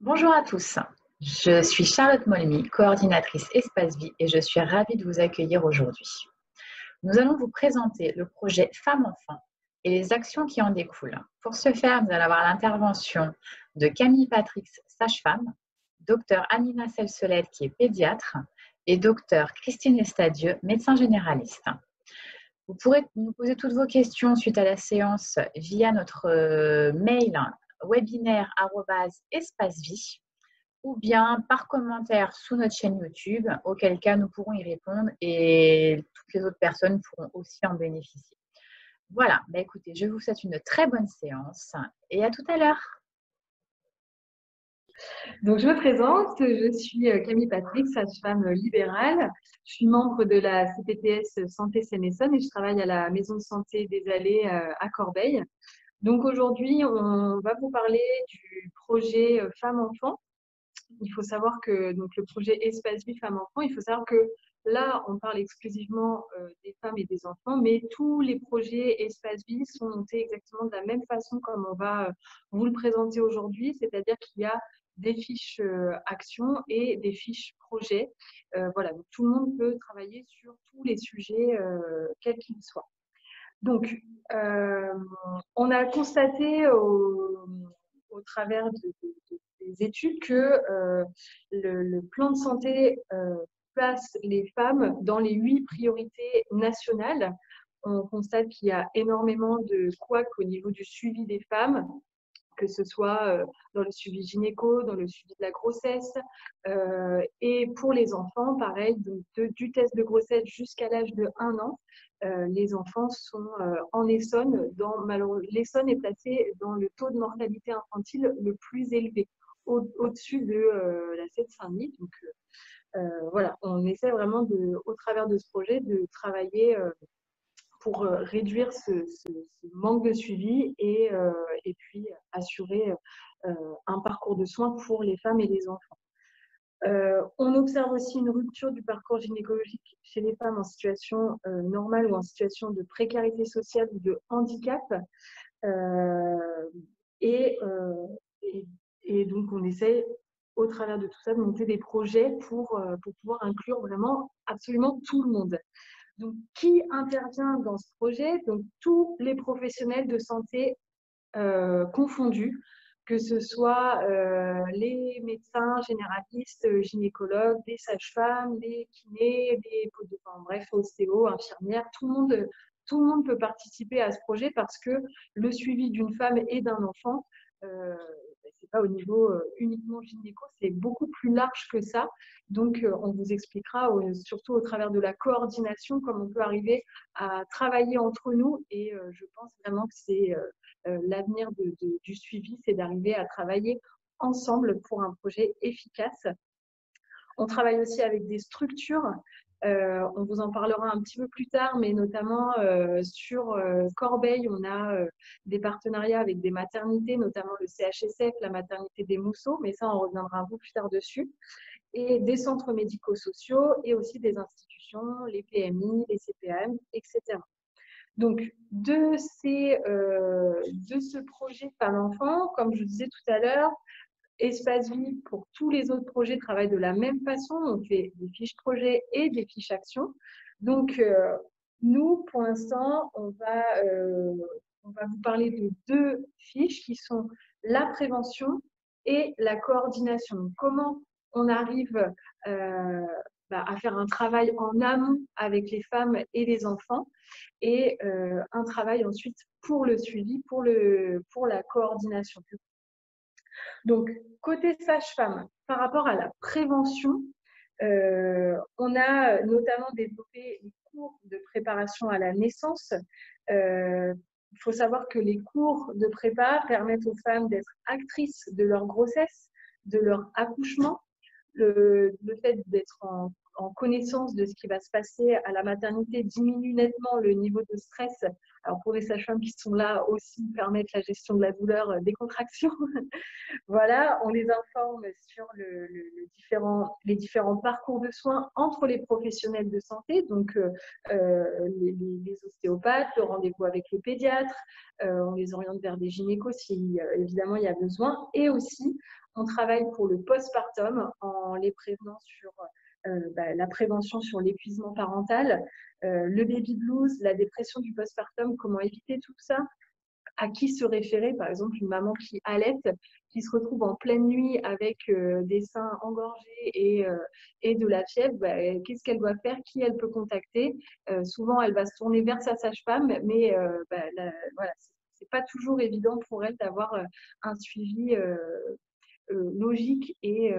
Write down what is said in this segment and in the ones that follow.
Bonjour à tous, je suis Charlotte Molmy, coordinatrice Espace Vie et je suis ravie de vous accueillir aujourd'hui. Nous allons vous présenter le projet Femmes-Enfants et les actions qui en découlent. Pour ce faire, nous allons avoir l'intervention de Camille Patrick, sage-femme, docteur Anina Selsoled qui est pédiatre et docteur Christine Estadieux, médecin généraliste. Vous pourrez nous poser toutes vos questions suite à la séance via notre mail webinaire@espacevie ou bien par commentaire sous notre chaîne YouTube, auquel cas nous pourrons y répondre et toutes les autres personnes pourront aussi en bénéficier. Voilà, écoutez, je vous souhaite une très bonne séance et à tout à l'heure. Donc, je me présente, je suis Camille Patrick, sage-femme libérale. Je suis membre de la CPTS Santé Seine-Essonne et je travaille à la maison de santé des Allées à Corbeil. Donc, aujourd'hui, on va vous parler du projet Femmes-Enfants. Il faut savoir que donc, le projet Espace Vie Femmes-Enfants, il faut savoir que là, on parle exclusivement des femmes et des enfants, mais tous les projets Espace Vie sont montés exactement de la même façon comme on va vous le présenter aujourd'hui, c'est-à-dire qu'il y a des fiches actions et des fiches projets. Voilà, donc tout le monde peut travailler sur tous les sujets, quels qu'ils soient. Donc, on a constaté au travers des études que le plan de santé place les femmes dans les 8 priorités nationales. On constate qu'il y a énormément de couacs au niveau du suivi des femmes, que ce soit dans le suivi gynéco, dans le suivi de la grossesse. Et pour les enfants, pareil, du test de grossesse jusqu'à l'âge de 1 an, les enfants sont en Essonne. L'Essonne est placée dans le taux de mortalité infantile le plus élevé, au-dessus de la Seine-Saint-Denis. Donc voilà, on essaie vraiment, au travers de ce projet, de travailler pour réduire ce manque de suivi et puis assurer un parcours de soins pour les femmes et les enfants. On observe aussi une rupture du parcours gynécologique chez les femmes en situation normale ou en situation de précarité sociale ou de handicap. Et, donc, on essaie, au travers de tout ça, de monter des projets pour pouvoir inclure vraiment absolument tout le monde. Donc, qui intervient dans ce projet? Donc, tous les professionnels de santé confondus, que ce soit les médecins généralistes, gynécologues, des sages-femmes, des kinés, bref, ostéos, infirmières, tout le monde peut participer à ce projet parce que le suivi d'une femme et d'un enfant, c'est pas au niveau uniquement gynéco, c'est beaucoup plus large que ça. Donc, on vous expliquera, surtout au travers de la coordination, comment on peut arriver à travailler entre nous. Et je pense vraiment que c'est l'avenir du suivi, c'est d'arriver à travailler ensemble pour un projet efficace. On travaille aussi avec des structures. On vous en parlera un petit peu plus tard, mais notamment sur Corbeil, on a des partenariats avec des maternités, notamment le CHSF, la maternité des Mousseaux, mais ça, on reviendra un peu plus tard dessus, et des centres médico-sociaux et aussi des institutions, les PMI, les CPAM, etc. Donc, de ce projet Femmes-Enfants, comme je vous disais tout à l'heure, Espace Vie, pour tous les autres projets, travaille de la même façon. On fait des fiches projets et des fiches actions. Donc, nous, pour l'instant, on va vous parler de 2 fiches qui sont la prévention et la coordination. Donc, comment on arrive à faire un travail en amont avec les femmes et les enfants, et un travail ensuite pour le suivi, pour la coordination. Donc, côté sage-femme, par rapport à la prévention, on a notamment développé les cours de préparation à la naissance. Il faut savoir que les cours de prépa permettent aux femmes d'être actrices de leur grossesse, de leur accouchement. Le fait d'être en connaissance de ce qui va se passer à la maternité diminue nettement le niveau de stress. Alors, pour les sages-femmes qui sont là aussi, permettent la gestion de la douleur des contractions. Voilà, on les informe sur les différents parcours de soins entre les professionnels de santé, donc les ostéopathes, le rendez-vous avec le pédiatre, on les oriente vers des gynécos si évidemment il y a besoin, et aussi On travaille pour le postpartum en les prévenant sur la prévention sur l'épuisement parental, le baby blues, la dépression du postpartum, comment éviter tout ça, à qui se référer, par exemple une maman qui allaite, qui se retrouve en pleine nuit avec des seins engorgés et de la fièvre, qu'est-ce qu'elle doit faire, qui elle peut contacter. Souvent, elle va se tourner vers sa sage-femme, mais voilà, c'est pas toujours évident pour elle d'avoir un suivi logique et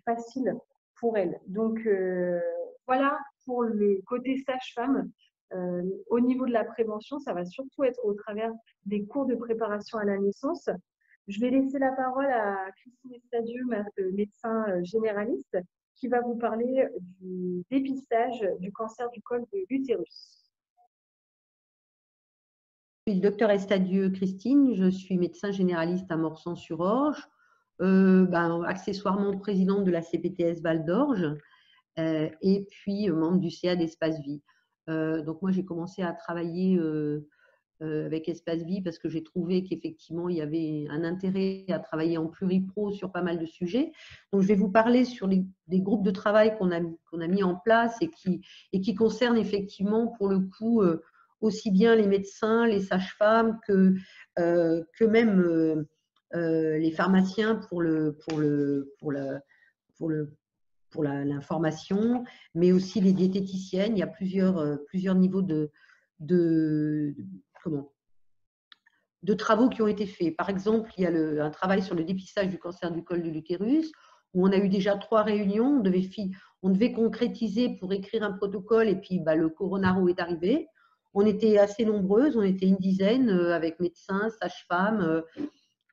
facile pour elle. Donc, voilà pour le côté sage-femme. Au niveau de la prévention, ça va surtout être au travers des cours de préparation à la naissance. Je vais laisser la parole à Christine Estadieux, médecin généraliste, qui va vous parler du dépistage du cancer du col de l'utérus. Je suis le docteur Estadieux Christine, je suis médecin généraliste à Morsan-sur-Orge, accessoirement présidente de la CPTS Val d'Orge et puis membre du CA d'Espace Vie. Donc moi j'ai commencé à travailler avec Espace Vie parce que j'ai trouvé qu'effectivement il y avait un intérêt à travailler en pluripro sur pas mal de sujets. Donc je vais vous parler sur des groupes de travail qu'on a mis en place et qui concernent effectivement pour le coup aussi bien les médecins, les sages-femmes que même les pharmaciens pour l'information, mais aussi les diététiciennes. Il y a plusieurs niveaux de travaux qui ont été faits. Par exemple, il y a un travail sur le dépistage du cancer du col de l'utérus, où on a eu déjà 3 réunions. On devait concrétiser pour écrire un protocole, et puis le coronaro est arrivé. On était assez nombreuses, on était une dizaine avec médecins, sages-femmes,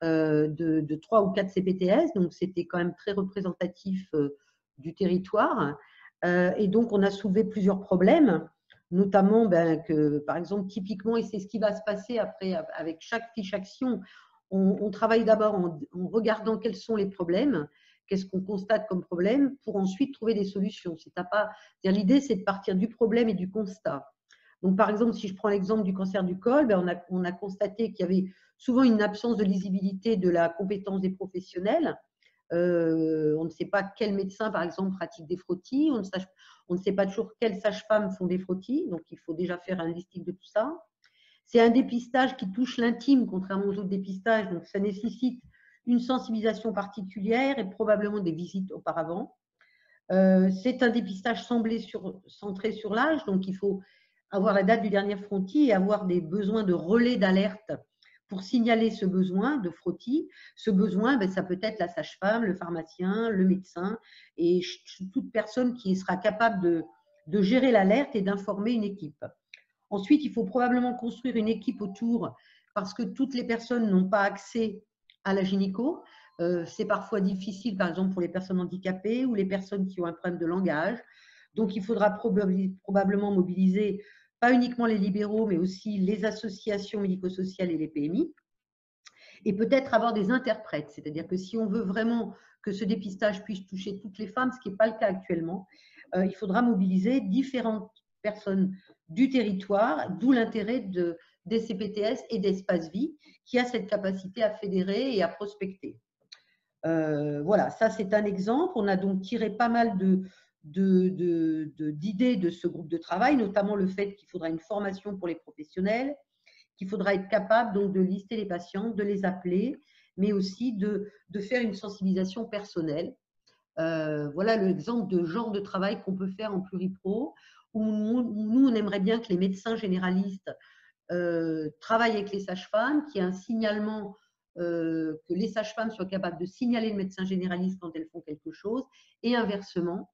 de 3 ou 4 CPTS, donc c'était quand même très représentatif du territoire. Et donc, on a soulevé plusieurs problèmes, notamment que, par exemple, typiquement, et c'est ce qui va se passer après avec chaque fiche action, on travaille d'abord en regardant quels sont les problèmes, qu'est-ce qu'on constate comme problème, pour ensuite trouver des solutions. L'idée, c'est de partir du problème et du constat. Donc, par exemple, si je prends l'exemple du cancer du col, on a constaté qu'il y avait souvent une absence de lisibilité de la compétence des professionnels. On ne sait pas quel médecin, par exemple, pratique des frottis. On ne sait pas toujours quelles sages-femmes font des frottis. Donc, il faut déjà faire un listing de tout ça. C'est un dépistage qui touche l'intime, contrairement aux autres dépistages. Donc, ça nécessite une sensibilisation particulière et probablement des visites auparavant. C'est un dépistage centré sur l'âge. Donc, il faut avoir la date du dernier frottis et avoir des besoins de relais d'alerte pour signaler ce besoin de frottis. Ce besoin, ça peut être la sage-femme, le pharmacien, le médecin et toute personne qui sera capable de gérer l'alerte et d'informer une équipe. Ensuite, il faut probablement construire une équipe autour parce que toutes les personnes n'ont pas accès à la gynéco. C'est parfois difficile, par exemple, pour les personnes handicapées ou les personnes qui ont un problème de langage. Donc, il faudra probablement mobiliser pas uniquement les libéraux, mais aussi les associations médico-sociales et les PMI. Et peut-être avoir des interprètes. C'est-à-dire que si on veut vraiment que ce dépistage puisse toucher toutes les femmes, ce qui n'est pas le cas actuellement, il faudra mobiliser différentes personnes du territoire, d'où l'intérêt des CPTS et d'Espace Vie, qui a cette capacité à fédérer et à prospecter. Voilà, ça c'est un exemple. On a donc tiré pas mal d'idées de ce groupe de travail, notamment le fait qu'il faudra une formation pour les professionnels, qu'il faudra être capable donc de lister les patients, de les appeler, mais aussi de faire une sensibilisation personnelle. Voilà l'exemple de genre de travail qu'on peut faire en pluripro, où nous, on aimerait bien que les médecins généralistes travaillent avec les sages-femmes, qu'il y ait un signalement, que les sages-femmes soient capables de signaler le médecin généraliste quand elles font quelque chose, et inversement,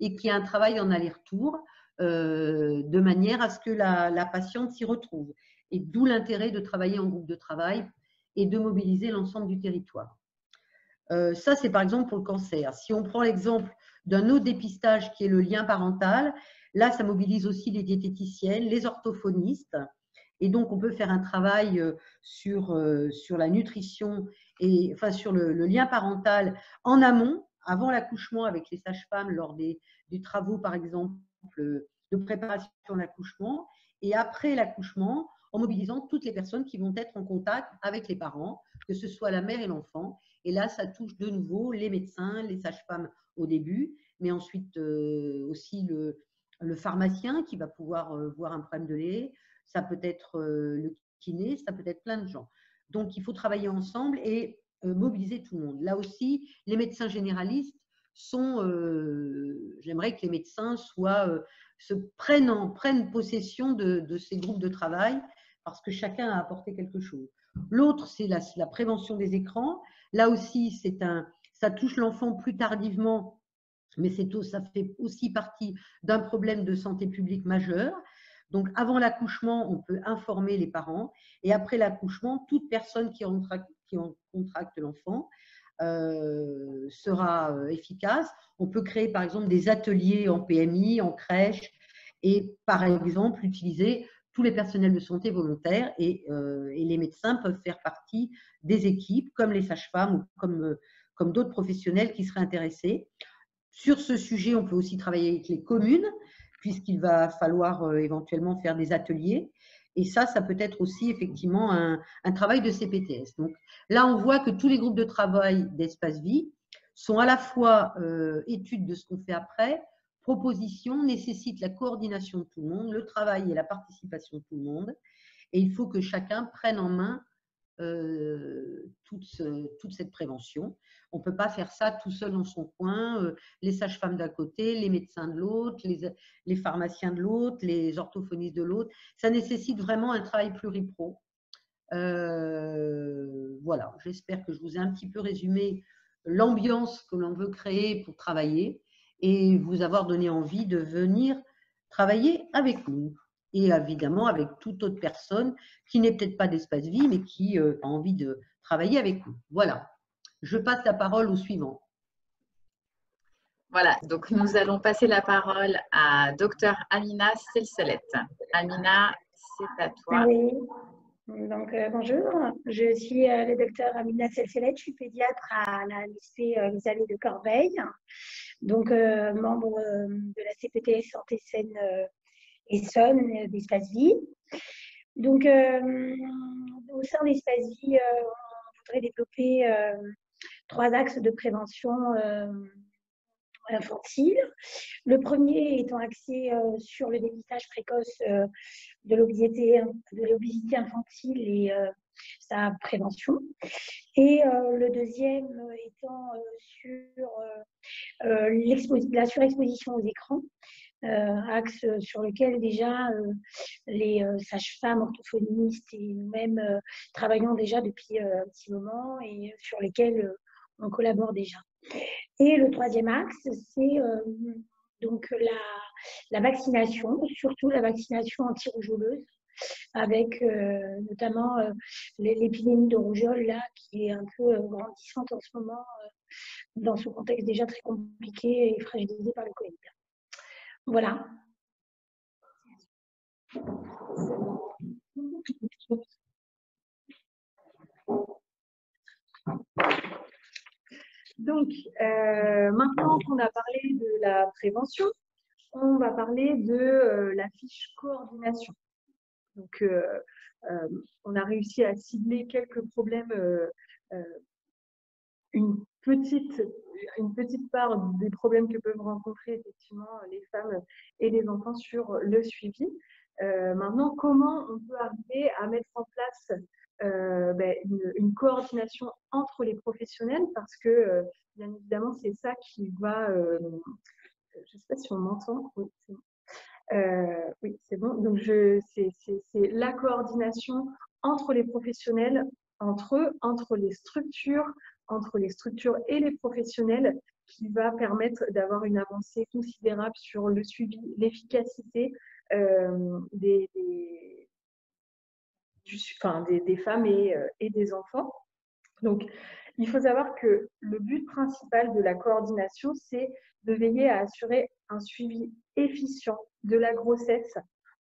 et qu'il y ait un travail en aller-retour, de manière à ce que la patiente s'y retrouve. Et d'où l'intérêt de travailler en groupe de travail et de mobiliser l'ensemble du territoire. Ça, c'est par exemple pour le cancer. Si on prend l'exemple d'un autre dépistage qui est le lien parental, là, ça mobilise aussi les diététiciennes, les orthophonistes. Et donc, on peut faire un travail sur la nutrition et enfin sur le lien parental en amont, avant l'accouchement avec les sages-femmes, lors des travaux, par exemple, de préparation à l'accouchement et après l'accouchement, en mobilisant toutes les personnes qui vont être en contact avec les parents, que ce soit la mère et l'enfant. Et là, ça touche de nouveau les médecins, les sages-femmes au début, mais ensuite aussi le pharmacien qui va pouvoir voir un problème de lait, ça peut être le kiné, ça peut être plein de gens. Donc, il faut travailler ensemble et mobiliser tout le monde. Là aussi, les médecins généralistes sont, j'aimerais que les médecins prennent possession de ces groupes de travail parce que chacun a apporté quelque chose. L'autre, c'est la prévention des écrans. Là aussi, ça touche l'enfant plus tardivement, mais ça fait aussi partie d'un problème de santé publique majeur. Donc, avant l'accouchement, on peut informer les parents et après l'accouchement, toute personne qui en contracte l'enfant sera efficace. On peut créer par exemple des ateliers en PMI, en crèche et par exemple utiliser tous les personnels de santé volontaires et les médecins peuvent faire partie des équipes comme les sages-femmes ou comme d'autres professionnels qui seraient intéressés. Sur ce sujet, on peut aussi travailler avec les communes puisqu'il va falloir éventuellement faire des ateliers. Et ça peut être aussi effectivement un travail de CPTS. Donc là, on voit que tous les groupes de travail d'Espace Vie sont à la fois études de ce qu'on fait après, propositions, nécessitent la coordination de tout le monde, le travail et la participation de tout le monde. Et il faut que chacun prenne en main toute cette prévention. On ne peut pas faire ça tout seul dans son coin, les sages-femmes d'un côté, les médecins de l'autre, les pharmaciens de l'autre, les orthophonistes de l'autre. Ça nécessite vraiment un travail pluripro. Voilà, j'espère que je vous ai un petit peu résumé l'ambiance que l'on veut créer pour travailler et vous avoir donné envie de venir travailler avec nous. Et évidemment avec toute autre personne qui n'est peut-être pas d'Espace Vie, mais qui a envie de travailler avec nous. Voilà, je passe la parole au suivant. Voilà, donc nous allons passer la parole à Dr Amina Selselette. Amina, c'est à toi. Oui, donc bonjour, je suis le docteur Amina Selselette, je suis pédiatre à la lycée Elisabeth de Corbeil, donc membre de la CPTS Santé Saine Essonne d'Espace Vie. Donc au sein d'Espace Vie, on voudrait développer 3 axes de prévention infantile. Le premier étant axé sur le dépistage précoce de l'obésité infantile et sa prévention. Et le deuxième étant sur la surexposition aux écrans, axe sur lequel déjà les sages-femmes, orthophonistes et nous-mêmes travaillons déjà depuis un petit moment et sur lesquels on collabore déjà. Et le troisième axe, c'est donc la vaccination, surtout la vaccination anti-rougeoleuse, avec notamment l'épidémie de rougeole là, qui est un peu grandissante en ce moment, dans ce contexte déjà très compliqué et fragilisé par le Covid. Voilà. Donc, maintenant qu'on a parlé de la prévention, on va parler de la fiche coordination. Donc, on a réussi à cibler quelques problèmes, une petite part des problèmes que peuvent rencontrer effectivement les femmes et les enfants sur le suivi. Maintenant, comment on peut arriver à mettre en place une coordination entre les professionnels, parce que bien évidemment c'est ça qui va je ne sais pas si on m'entend. Oui, c'est bon. Oui, c'est bon. Donc c'est la coordination entre les professionnels, entre eux, entre les structures et les professionnels, qui va permettre d'avoir une avancée considérable sur le suivi, l'efficacité des femmes et des enfants. Donc, il faut savoir que le but principal de la coordination, c'est de veiller à assurer un suivi efficient de la grossesse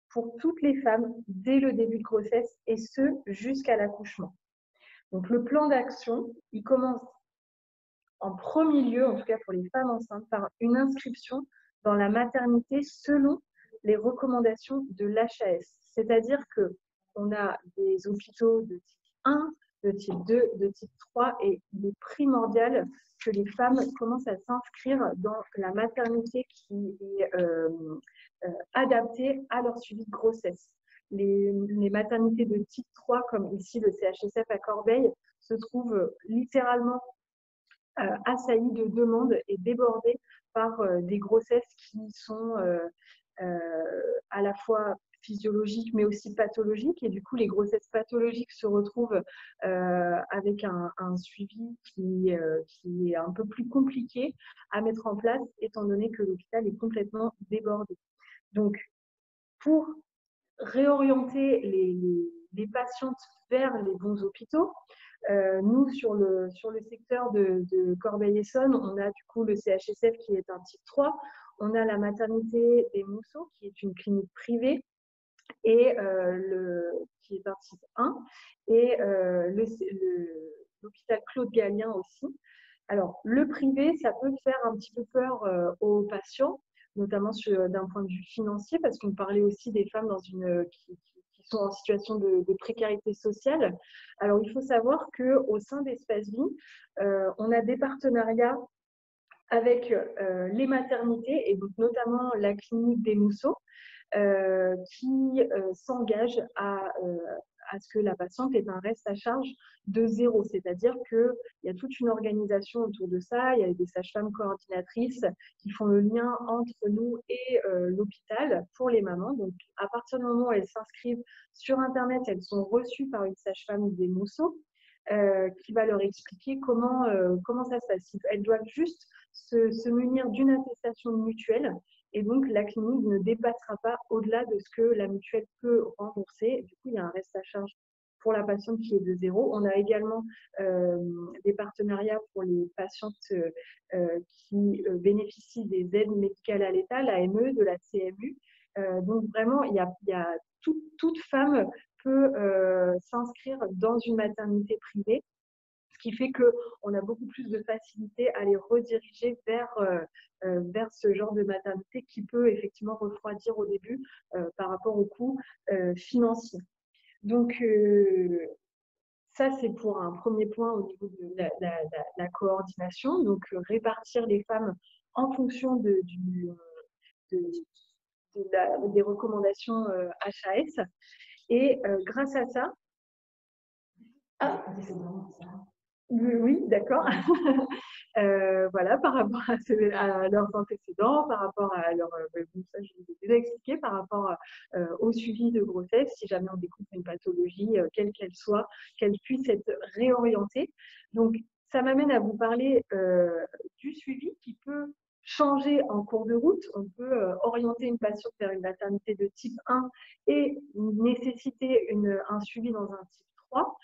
pour toutes les femmes dès le début de grossesse et ce, jusqu'à l'accouchement. Donc, le plan d'action, il commence en premier lieu, en tout cas pour les femmes enceintes, par une inscription dans la maternité selon les recommandations de l'HAS. C'est-à-dire qu'on a des hôpitaux de type 1, de type 2, de type 3, et il est primordial que les femmes commencent à s'inscrire dans la maternité qui est adaptée à leur suivi de grossesse. Les maternités de type 3, comme ici le CHSF à Corbeil, se trouvent littéralement assaillies de demandes et débordées par des grossesses qui sont à la fois physiologiques mais aussi pathologiques, et du coup les grossesses pathologiques se retrouvent avec un suivi qui est un peu plus compliqué à mettre en place étant donné que l'hôpital est complètement débordé. Donc pour réorienter les patientes vers les bons hôpitaux, nous, sur le secteur de Corbeil-Essonnes, on a du coup le CHSF qui est un type 3, on a la maternité des Mousseaux qui est une clinique privée et qui est un type 1, et l'hôpital Claude Gallien aussi. Alors, le privé, ça peut faire un petit peu peur aux patients, notamment d'un point de vue financier, parce qu'on parlait aussi des femmes qui sont en situation de précarité sociale. Alors, il faut savoir qu'au sein d'Espace Vie, on a des partenariats avec les maternités, et donc notamment la clinique des Mousseaux, qui s'engage à ce que la patiente ait un reste à charge de 0. C'est-à-dire qu'il y a toute une organisation autour de ça. Il y a des sages-femmes coordinatrices qui font le lien entre nous et l'hôpital pour les mamans. Donc, à partir du moment où elles s'inscrivent sur Internet, elles sont reçues par une sage-femme des Mousseaux qui va leur expliquer comment ça se passe. Elles doivent juste se munir d'une attestation de mutuelle. Et donc, la clinique ne dépassera pas au-delà de ce que la mutuelle peut rembourser. Du coup, il y a un reste à charge pour la patiente qui est de 0. On a également des partenariats pour les patientes qui bénéficient des aides médicales à l'État, l'AME, de la CMU. Donc, vraiment, toute femme peut s'inscrire dans une maternité privée, ce qui fait qu'on a beaucoup plus de facilité à les rediriger vers ce genre de maternité qui peut effectivement refroidir au début par rapport au coût financier. Donc, ça, c'est pour un premier point au niveau de la coordination. Donc, répartir les femmes en fonction des recommandations HAS. Et grâce à ça… Oui, d'accord. Voilà, par rapport à leurs antécédents, par rapport à leur… ça, je vous ai déjà expliqué, par rapport au suivi de grossesse, si jamais on découvre une pathologie, quelle qu'elle soit, qu'elle puisse être réorientée. Donc, ça m'amène à vous parler du suivi qui peut changer en cours de route. On peut orienter une patiente vers une maternité de type 1 et nécessiter un suivi dans un type 3.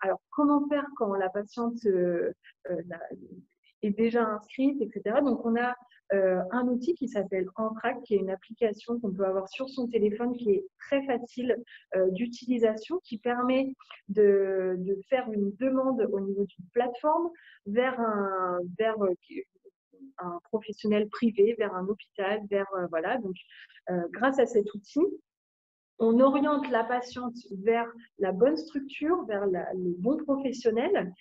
Alors, comment faire quand la patiente est déjà inscrite, etc. Donc, on a un outil qui s'appelle Entract, qui est une application qu'on peut avoir sur son téléphone, qui est très facile d'utilisation, qui permet de faire une demande au niveau d'une plateforme vers un professionnel privé, vers un hôpital, voilà. Donc, grâce à cet outil, on oriente la patiente vers la bonne structure, vers le bon professionnel.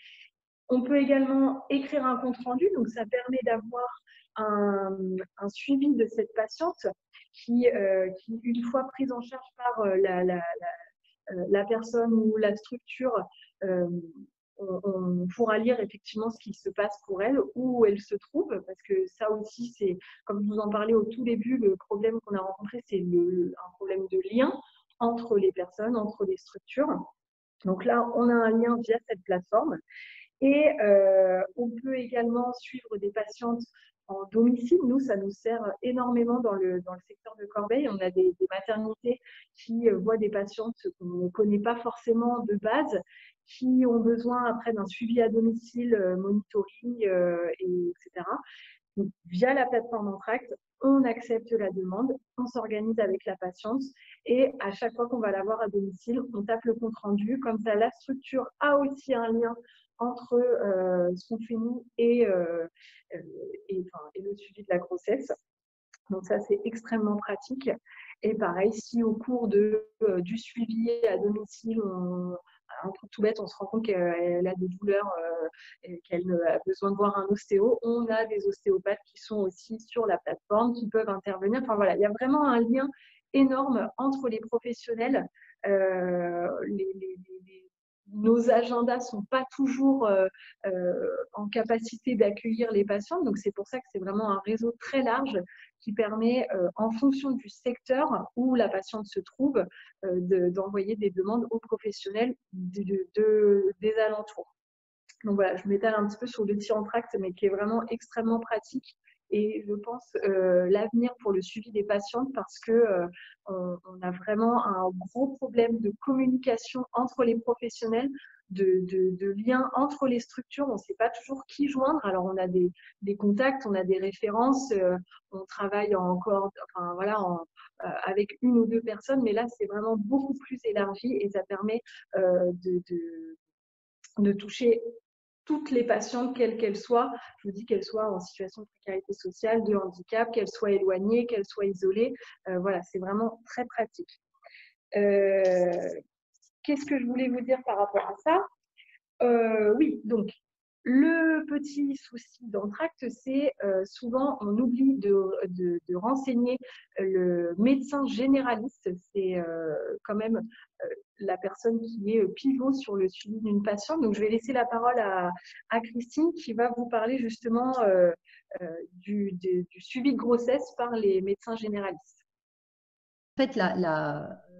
On peut également écrire un compte-rendu, donc ça permet d'avoir un suivi de cette patiente qui, une fois prise en charge par la personne ou la structure, on pourra lire effectivement ce qui se passe pour elle, où elle se trouve, parce que ça aussi, c'est, comme je vous en parlais au tout début, le problème qu'on a rencontré, c'est un problème de lien entre les personnes, entre les structures. Donc là, on a un lien via cette plateforme. Et on peut également suivre des patientes en domicile. Nous, ça nous sert énormément dans le secteur de Corbeil. On a des maternités qui voient des patientes qu'on ne connaît pas forcément de base, qui ont besoin après d'un suivi à domicile, monitoring, etc. Donc, via la plateforme Entract, on accepte la demande, on s'organise avec la patiente et à chaque fois qu'on va la voir à domicile, on tape le compte-rendu. Comme ça, la structure a aussi un lien entre ce qu'on fait nous et le suivi de la grossesse. Donc ça, c'est extrêmement pratique. Et pareil, si au cours du suivi à domicile, un truc tout bête, on se rend compte qu'elle a des douleurs et qu'elle a besoin de voir un ostéo, on a des ostéopathes qui sont aussi sur la plateforme, qui peuvent intervenir. Enfin voilà, il y a vraiment un lien énorme entre les professionnels. Nos agendas ne sont pas toujours en capacité d'accueillir les patients. Donc, c'est pour ça que c'est vraiment un réseau très large qui permet, en fonction du secteur où la patiente se trouve, d'envoyer des demandes aux professionnels des alentours. Donc voilà, je m'étale un petit peu sur le l'outil-entracte, mais qui est vraiment extrêmement pratique. Et je pense l'avenir pour le suivi des patientes parce que on a vraiment un gros problème de communication entre les professionnels, de lien entre les structures. On ne sait pas toujours qui joindre. Alors on a des contacts, on a des références, on travaille enfin, voilà, avec une ou deux personnes, mais là c'est vraiment beaucoup plus élargi et ça permet de toucher toutes les patientes, quelles qu'elles soient. Je vous dis qu'elles soient en situation de précarité sociale, de handicap, qu'elles soient éloignées, qu'elles soient isolées. Voilà, c'est vraiment très pratique. Qu'est-ce que je voulais vous dire par rapport à ça? Oui, donc le petit souci d'entracte, c'est souvent on oublie de renseigner le médecin généraliste. C'est quand même la personne qui est pivot sur le suivi d'une patiente. Donc, je vais laisser la parole à Christine qui va vous parler justement du suivi de grossesse par les médecins généralistes. En fait,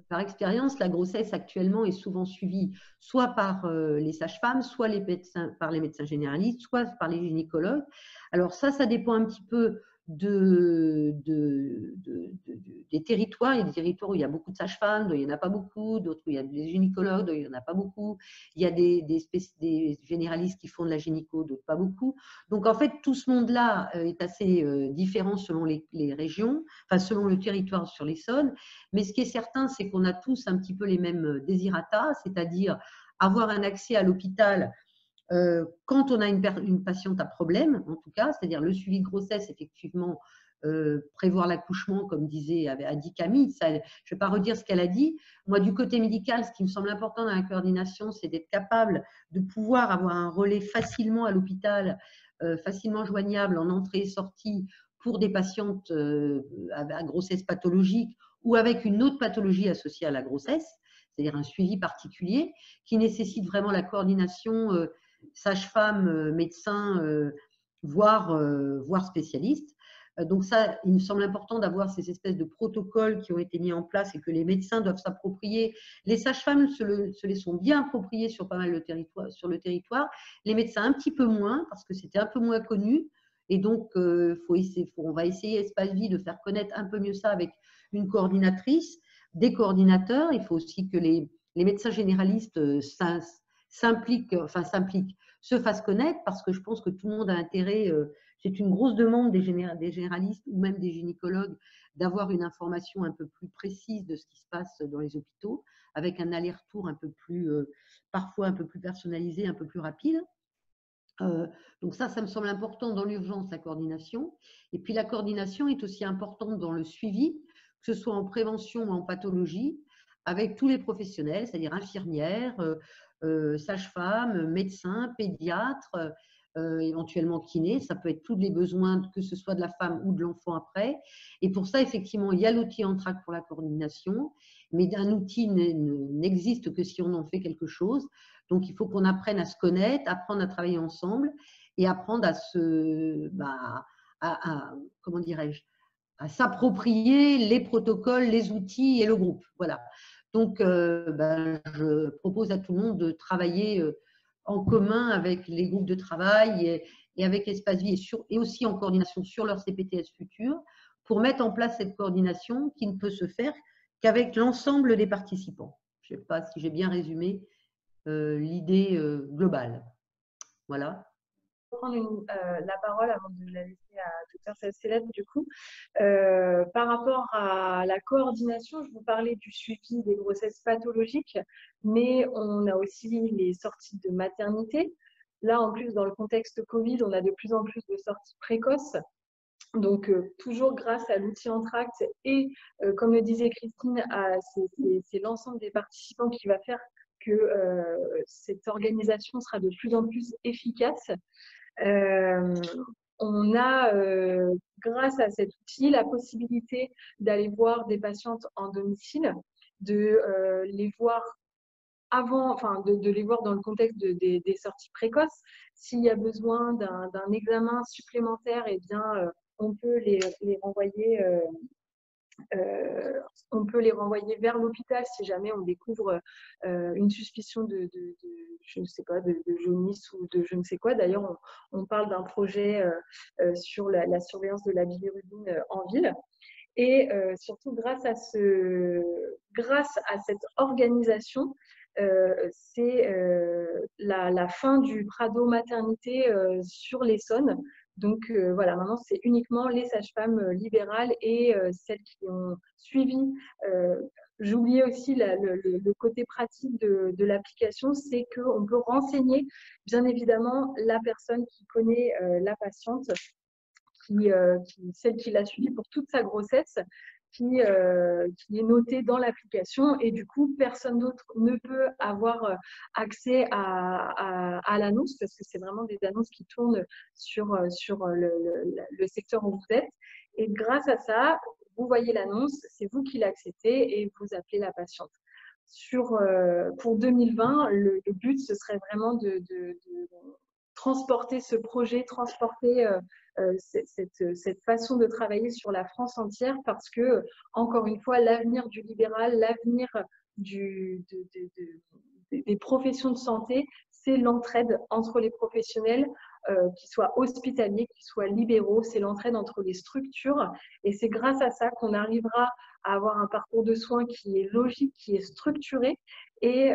par expérience, la grossesse actuellement est souvent suivie soit par les sages-femmes, soit par les médecins généralistes, soit par les gynécologues. Alors ça dépend un petit peu des territoires. Il y a des territoires où il y a beaucoup de sages-femmes, d'autres il n'y en a pas beaucoup, d'autres où il y a des gynécologues, d'autres il n'y en a pas beaucoup. Il y a des généralistes qui font de la gynéco, d'autres pas beaucoup. Donc en fait, tout ce monde-là est assez différent selon les régions, enfin selon le territoire sur l'Essonne. Mais ce qui est certain, c'est qu'on a tous un petit peu les mêmes désirata, c'est-à-dire avoir un accès à l'hôpital quand on a une patiente à problème, en tout cas, c'est-à-dire le suivi de grossesse, effectivement, prévoir l'accouchement, comme a dit Camille. Ça, je ne vais pas redire ce qu'elle a dit. Moi, du côté médical, ce qui me semble important dans la coordination, c'est d'être capable de pouvoir avoir un relais facilement à l'hôpital, facilement joignable en entrée et sortie pour des patientes à grossesse pathologique ou avec une autre pathologie associée à la grossesse, c'est-à-dire un suivi particulier qui nécessite vraiment la coordination sage-femme, médecin, voire spécialiste. Donc ça, il me semble important d'avoir ces espèces de protocoles qui ont été mis en place et que les médecins doivent s'approprier. Les sages-femmes se les sont bien appropriées sur pas mal de territoires, sur le territoire. Les médecins un petit peu moins parce que c'était un peu moins connu. Et donc, on va essayer, Espace Vie, de faire connaître un peu mieux ça avec une coordinatrice, des coordinateurs. Il faut aussi que les médecins généralistes s'impliquent, se fassent connaître parce que je pense que tout le monde a intérêt, c'est une grosse demande des généralistes ou même des gynécologues d'avoir une information un peu plus précise de ce qui se passe dans les hôpitaux avec un aller-retour un peu plus, parfois un peu plus personnalisé, un peu plus rapide. Donc ça me semble important dans l'urgence, la coordination. Et puis la coordination est aussi importante dans le suivi, que ce soit en prévention ou en pathologie, avec tous les professionnels, c'est-à-dire infirmières, sages-femmes, médecins, pédiatres, éventuellement kinés. Ça peut être tous les besoins, que ce soit de la femme ou de l'enfant après. Et pour ça, effectivement, il y a l'outil Entract pour la coordination, mais un outil n'existe que si on en fait quelque chose. Donc, il faut qu'on apprenne à se connaître, apprendre à travailler ensemble et apprendre comment dirais-je, à s'approprier les protocoles, les outils et le groupe. Voilà. Donc, je propose à tout le monde de travailler en commun avec les groupes de travail et avec Espace Vie et aussi en coordination sur leur CPTS futur pour mettre en place cette coordination qui ne peut se faire qu'avec l'ensemble des participants. Je ne sais pas si j'ai bien résumé l'idée globale. Voilà. Je vais prendre la parole avant de la laisser à Dr Célèbre du coup. Par rapport à la coordination, je vous parlais du suivi des grossesses pathologiques, mais on a aussi les sorties de maternité. Là, en plus, dans le contexte Covid, on a de plus en plus de sorties précoces. Donc, toujours grâce à l'outil Entracte et, comme le disait Christine, c'est l'ensemble des participants qui va faire que cette organisation sera de plus en plus efficace. On a, grâce à cet outil, la possibilité d'aller voir des patientes en domicile, de les voir avant, enfin de les voir dans le contexte des sorties précoces. S'il y a besoin d'un examen supplémentaire, eh bien, on peut les renvoyer. On peut les renvoyer vers l'hôpital si jamais on découvre une suspicion je ne sais pas, de jaunisse ou de je ne sais quoi. D'ailleurs, on parle d'un projet sur la surveillance de la bilirubine en ville. Et surtout, grâce à cette organisation, c'est la fin du Prado maternité sur l'Essonne. Donc voilà, maintenant c'est uniquement les sages-femmes libérales et celles qui ont suivi. J'oubliais aussi le côté pratique de l'application, c'est qu'on peut renseigner bien évidemment la personne qui connaît la patiente, celle qui l'a suivie pour toute sa grossesse, qui est notée dans l'application, et du coup personne d'autre ne peut avoir accès à l'annonce, parce que c'est vraiment des annonces qui tournent sur le secteur où vous êtes. Et grâce à ça, vous voyez l'annonce, c'est vous qui l'acceptez et vous appelez la patiente. Pour 2020, le but, ce serait vraiment de transporter ce projet, transporter cette façon de travailler sur la France entière, parce que, encore une fois, l'avenir du libéral, l'avenir des professions de santé, c'est l'entraide entre les professionnels, qu'ils soient hospitaliers, qu'ils soient libéraux, c'est l'entraide entre les structures, et c'est grâce à ça qu'on arrivera à avoir un parcours de soins qui est logique, qui est structuré, et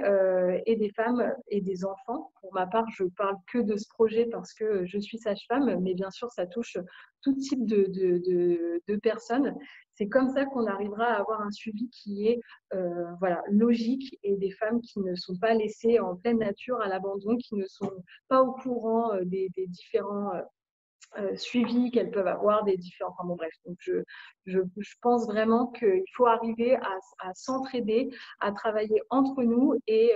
des femmes et des enfants. Pour ma part, je parle que de ce projet parce que je suis sage-femme, mais bien sûr, ça touche tout type de personnes. C'est comme ça qu'on arrivera à avoir un suivi qui est voilà, logique, et des femmes qui ne sont pas laissées en pleine nature à l'abandon, qui ne sont pas au courant des différents suivis qu'elles peuvent avoir, des différents… Enfin bon, bref, donc je pense vraiment qu'il faut arriver à s'entraider, à travailler entre nous, et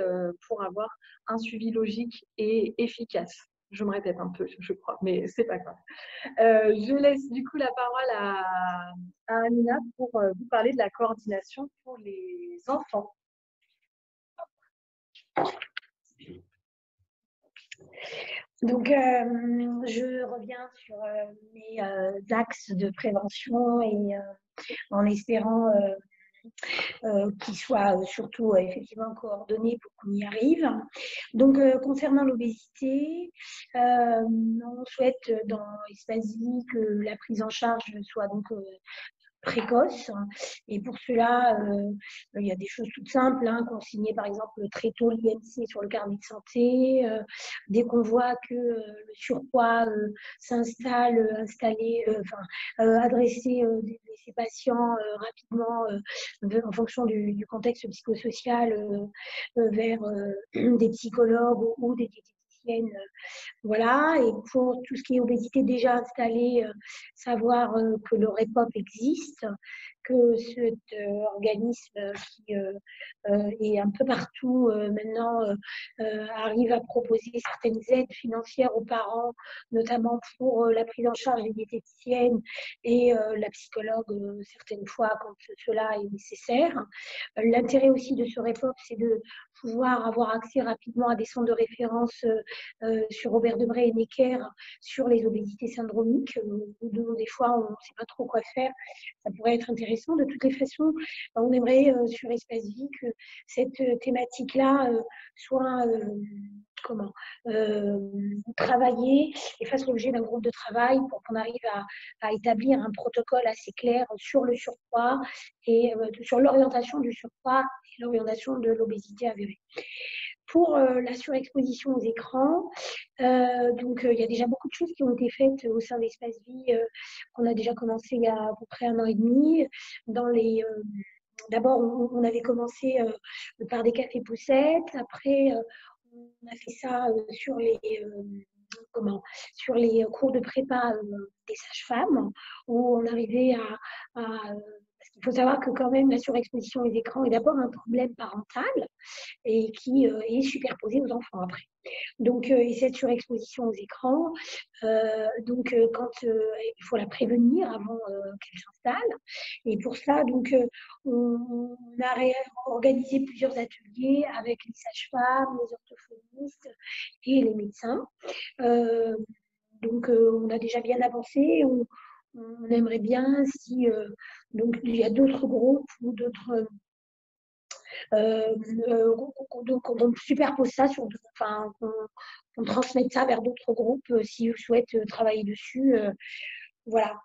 pour avoir un suivi logique et efficace. Je me répète un peu, je crois, mais c'est pas grave. Je laisse du coup la parole à Amina pour vous parler de la coordination pour les enfants. Donc, je reviens sur mes axes de prévention, et en espérant qu'ils soient surtout effectivement coordonnés pour qu'on y arrive. Donc, concernant l'obésité, on souhaite dans Espace Vie que la prise en charge soit donc précoce. Et pour cela, il y a des choses toutes simples, hein, consigner par exemple très tôt l'IMC sur le carnet de santé. Dès qu'on voit que le surpoids s'installe, adresser ces patients rapidement en fonction du contexte psychosocial vers des psychologues ou des diététiciennes. Voilà, et pour tout ce qui est obésité déjà installée, savoir que le REPOP existe, que cet organisme qui est un peu partout maintenant arrive à proposer certaines aides financières aux parents, notamment pour la prise en charge des diététiciennes et la psychologue certaines fois quand cela est nécessaire. L'intérêt aussi de ce REPOP, c'est de pouvoir avoir accès rapidement à des centres de référence sur Robert Debré et Necker sur les obésités syndromiques, où des fois on ne sait pas trop quoi faire. Ça pourrait être intéressant. De toutes les façons, on aimerait sur Espace Vie que cette thématique-là soit travaillée et fasse l'objet d'un groupe de travail pour qu'on arrive à établir un protocole assez clair sur le surpoids et sur l'orientation du surpoids et l'orientation de l'obésité avérée. Pour la surexposition aux écrans, donc il y a déjà beaucoup de choses qui ont été faites au sein d'Espace Vie, qu'on a déjà commencé il y a à peu près 1 an et demi. D'abord, on avait commencé par des cafés poussettes. Après, on a fait ça sur sur les cours de prépa des sages-femmes, où on arrivait parce qu'il faut savoir que quand même la surexposition aux écrans est d'abord un problème parental et qui est superposé aux enfants après. Donc, et cette surexposition aux écrans, quand il faut la prévenir avant qu'elle s'installe. Et pour ça, on a organisé plusieurs ateliers avec les sages-femmes, les orthophonistes et les médecins. On a déjà bien avancé. On aimerait bien si il y a d'autres groupes ou d'autres donc on superpose ça on transmette ça vers d'autres groupes si vous souhaitent travailler dessus. Voilà.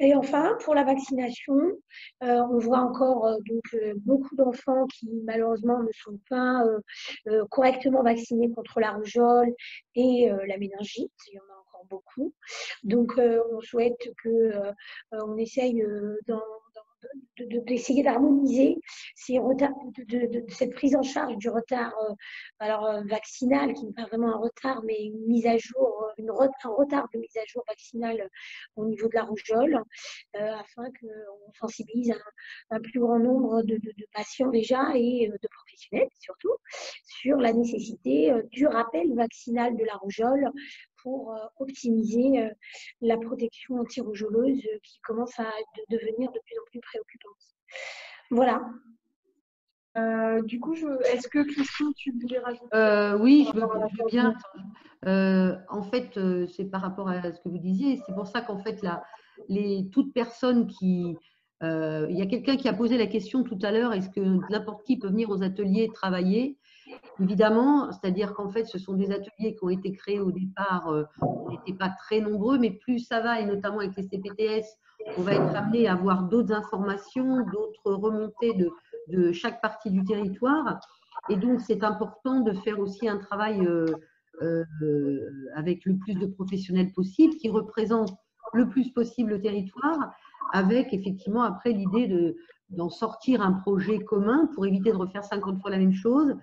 Et enfin, pour la vaccination, on voit encore beaucoup d'enfants qui malheureusement ne sont pas correctement vaccinés contre la rougeole et la méningite. Il y en a encore beaucoup. Donc, on souhaite on essaye d'essayer d'harmoniser ces retards, cette prise en charge du retard vaccinal, qui n'est pas vraiment un retard, mais une mise à jour, un retard de mise à jour vaccinale au niveau de la rougeole, afin qu'on sensibilise un plus grand nombre de patients déjà et de professionnels surtout sur la nécessité du rappel vaccinal de la rougeole pour optimiser la protection anti-rougeoleuse qui commence à devenir de plus en plus préoccupante. Voilà. Du coup, est-ce que Christine, tu voulais rajouter Oui, je veux bien. En fait, c'est par rapport à ce que vous disiez. C'est pour ça qu'en fait, toute personne qui… il y a quelqu'un qui a posé la question tout à l'heure, est-ce que n'importe qui peut venir aux ateliers travailler? Évidemment, c'est-à-dire qu'en fait, ce sont des ateliers qui ont été créés au départ, on n'était pas très nombreux, mais plus ça va, et notamment avec les CPTS, on va être amené à avoir d'autres informations, d'autres remontées de chaque partie du territoire. Et donc, c'est important de faire aussi un travail avec le plus de professionnels possible, qui représentent le plus possible le territoire, avec effectivement après l'idée d'en sortir un projet commun pour éviter de refaire 50 fois la même chose,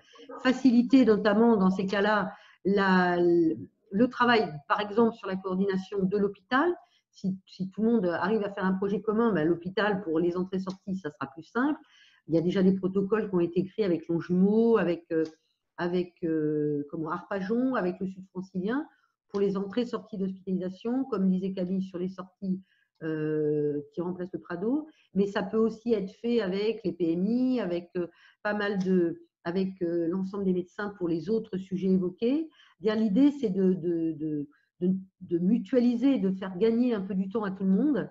faciliter notamment dans ces cas-là le travail, par exemple, sur la coordination de l'hôpital. Si tout le monde arrive à faire un projet commun, ben, l'hôpital, pour les entrées-sorties, ça sera plus simple. Il y a déjà des protocoles qui ont été écrits avec Longjumeau, avec Arpajon, avec le Sud francilien, pour les entrées-sorties d'hospitalisation, comme disait Camille, sur les sorties qui remplacent le Prado. Mais ça peut aussi être fait avec les PMI, avec avec l'ensemble des médecins pour les autres sujets évoqués. L'idée, c'est de mutualiser, de faire gagner un peu du temps à tout le monde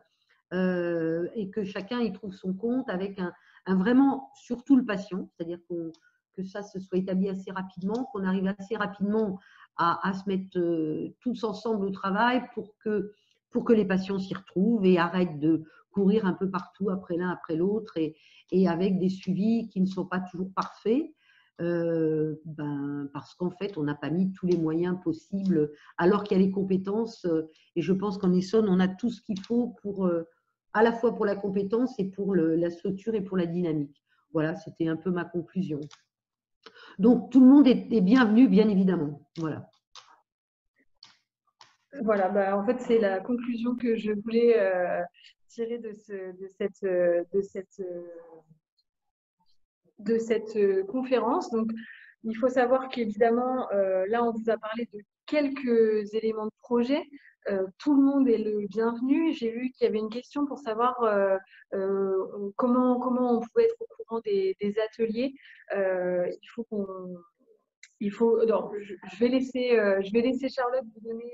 et que chacun y trouve son compte avec vraiment, surtout le patient, c'est-à-dire que ça se soit établi assez rapidement, qu'on arrive assez rapidement à se mettre tous ensemble au travail pour que les patients s'y retrouvent et arrêtent de courir un peu partout après l'un après l'autre et avec des suivis qui ne sont pas toujours parfaits. Parce qu'en fait, on n'a pas mis tous les moyens possibles, alors qu'il y a les compétences. Et je pense qu'en Essonne, on a tout ce qu'il faut à la fois pour la compétence et pour la structure et pour la dynamique. Voilà, c'était un peu ma conclusion. Donc, tout le monde est bienvenu, bien évidemment. Voilà. Voilà, en fait, c'est la conclusion que je voulais tirer de cette conférence. Donc, il faut savoir qu'évidemment, là, on vous a parlé de quelques éléments de projet. Tout le monde est le bienvenu. J'ai vu qu'il y avait une question pour savoir comment on pouvait être au courant des ateliers. Je vais laisser Charlotte vous donner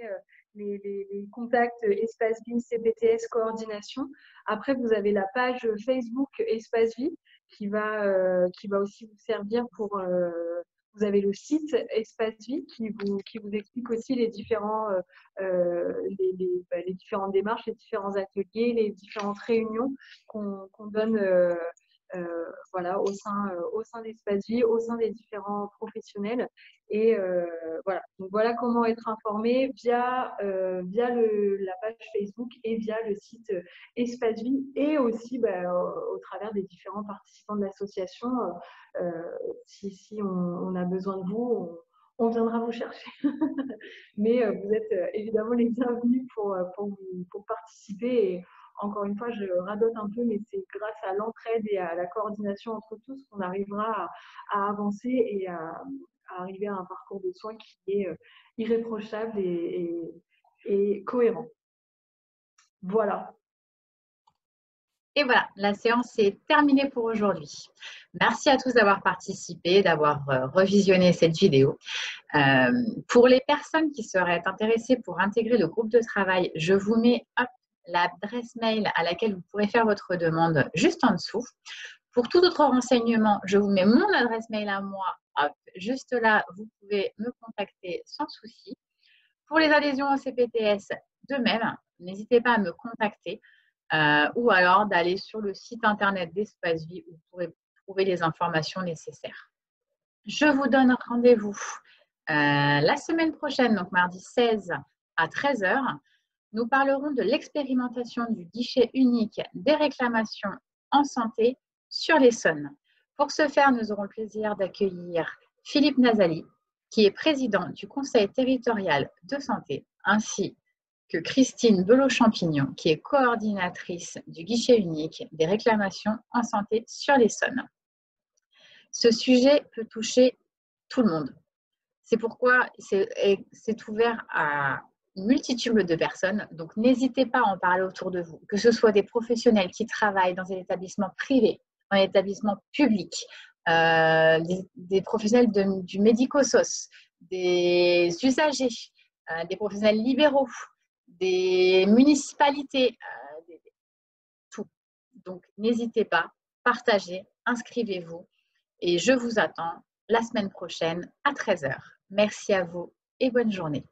les contacts Espace Vie, CPTS, coordination. Après, vous avez la page Facebook Espace Vie qui va aussi vous servir pour… vous avez le site Espace Vie qui vous explique aussi les différentes démarches, les différents ateliers, les différentes réunions qu'on donne voilà, au sein d'Espace Vie, au sein des différents professionnels. Et voilà. Donc, voilà comment être informé via la page Facebook et via le site Espace Vie et aussi au travers des différents participants de l'association. Si on a besoin de vous, on viendra vous chercher. Mais vous êtes évidemment les bienvenus pour participer. Et encore une fois, je radote un peu, mais c'est grâce à l'entraide et à la coordination entre tous qu'on arrivera à avancer et à arriver à un parcours de soins qui est irréprochable et cohérent. Voilà. Et voilà, la séance est terminée pour aujourd'hui. Merci à tous d'avoir participé, d'avoir revisionné cette vidéo. Pour les personnes qui seraient intéressées pour intégrer le groupe de travail, je vous mets l'adresse mail à laquelle vous pourrez faire votre demande juste en dessous. Pour tout autre renseignement, je vous mets mon adresse mail à moi. Juste là, vous pouvez me contacter sans souci. Pour les adhésions au CPTS, de même, n'hésitez pas à me contacter ou alors d'aller sur le site internet d'Espace Vie où vous pourrez trouver les informations nécessaires. Je vous donne rendez-vous la semaine prochaine, donc mardi 16 à 13 h. Nous parlerons de l'expérimentation du guichet unique des réclamations en santé sur l'Essonne. Pour ce faire, nous aurons le plaisir d'accueillir Philippe Nazali, qui est président du Conseil territorial de santé, ainsi que Christine Belot-Champignon, qui est coordinatrice du guichet unique des réclamations en santé sur l'Essonne. Ce sujet peut toucher tout le monde. C'est pourquoi c'est ouvert à une multitude de personnes. Donc, n'hésitez pas à en parler autour de vous, que ce soit des professionnels qui travaillent dans un établissement privé, dans un établissement public, des professionnels du médico-soc, des usagers, des professionnels libéraux, des municipalités, tout. Donc, n'hésitez pas, partagez, inscrivez-vous et je vous attends la semaine prochaine à 13 h. Merci à vous et bonne journée.